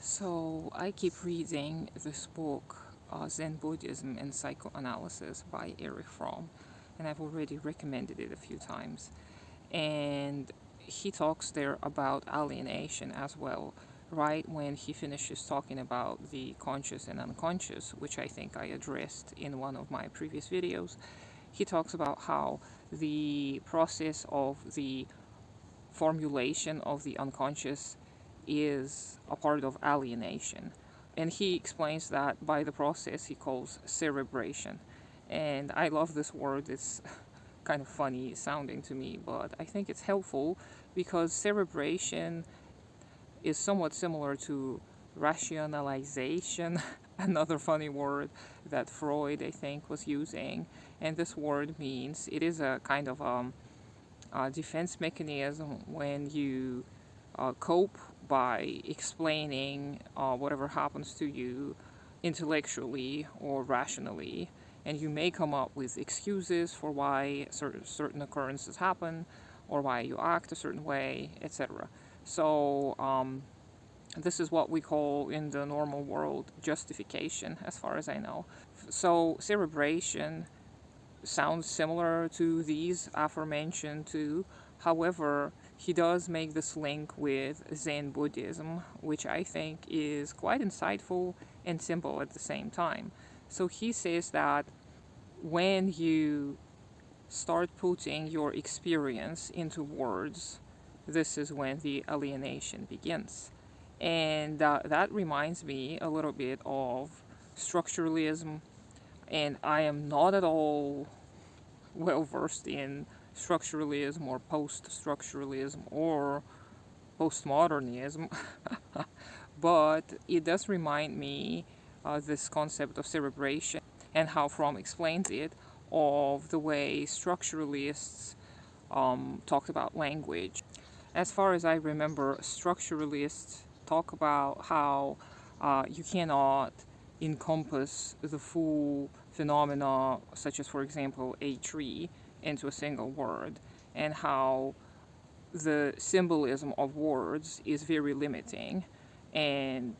So I keep reading this book, Zen Buddhism and Psychoanalysis by Erich Fromm, and I've already recommended it a few times. And he talks there about alienation as well, right when he finishes talking about the conscious and unconscious, which I think I addressed in one of my previous videos. He talks about how the process of the formulation of the unconscious is a part of alienation. And he explains that by the process he calls cerebration. And I love this word. It's kind of funny sounding to me, but I think it's helpful because cerebration is somewhat similar to rationalization, another funny word that Freud, I think, was using. And this word means it is a kind of defense mechanism when you cope by explaining whatever happens to you intellectually or rationally, and you may come up with excuses for why certain occurrences happen or why you act a certain way, etc. So this is what we call in the normal world justification, as far as I know. So cerebration sounds similar to these aforementioned too. However, he does make this link with Zen Buddhism, which I think is quite insightful and simple at the same time. So he says that when you start putting your experience into words, this is when the alienation begins. And that reminds me a little bit of structuralism, and I am not at all well versed in structuralism or post-structuralism or postmodernism, but it does remind me this concept of cerebration and how Fromm explains it, of the way structuralists talked about language. As far as I remember, structuralists talk about how you cannot encompass the full phenomena, such as, for example, a tree, into a single word, and how the symbolism of words is very limiting. And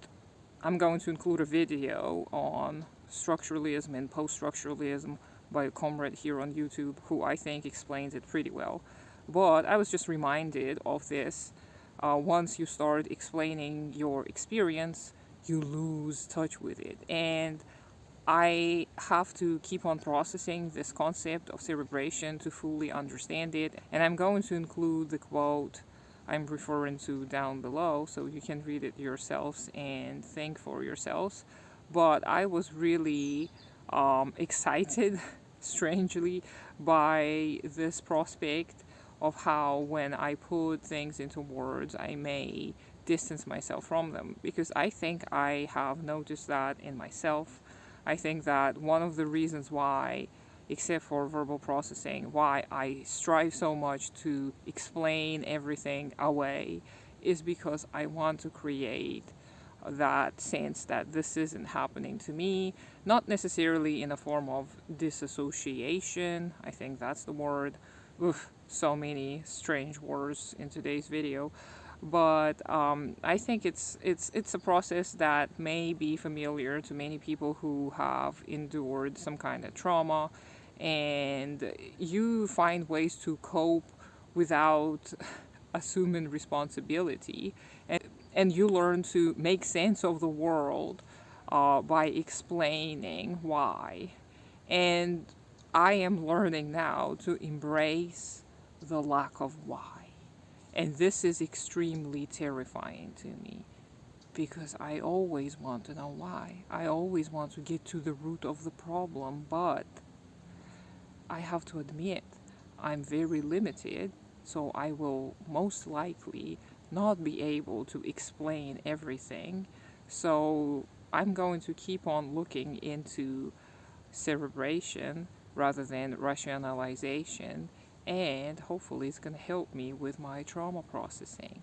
I'm going to include a video on structuralism and post-structuralism by a comrade here on YouTube who I think explains it pretty well. But I was just reminded of this. Once you start explaining your experience, you lose touch with it. And I have to keep on processing this concept of cerebration to fully understand it. And I'm going to include the quote I'm referring to down below so you can read it yourselves and think for yourselves. But I was really excited, strangely, by this prospect of how when I put things into words, I may distance myself from them. Because I think I have noticed that in myself. I think that one of the reasons why, except for verbal processing, why I strive so much to explain everything away is because I want to create that sense that this isn't happening to me, not necessarily in a form of disassociation. I think that's the word. Oof, so many strange words in today's video. But I think it's a process that may be familiar to many people who have endured some kind of trauma, and you find ways to cope without assuming responsibility, and you learn to make sense of the world by explaining why. And I am learning now to embrace the lack of why. And this is extremely terrifying to me because I always want to know why. I always want to get to the root of the problem, but I have to admit I'm very limited, so I will most likely not be able to explain everything. So I'm going to keep on looking into cerebration rather than rationalization, and hopefully it's going to help me with my trauma processing.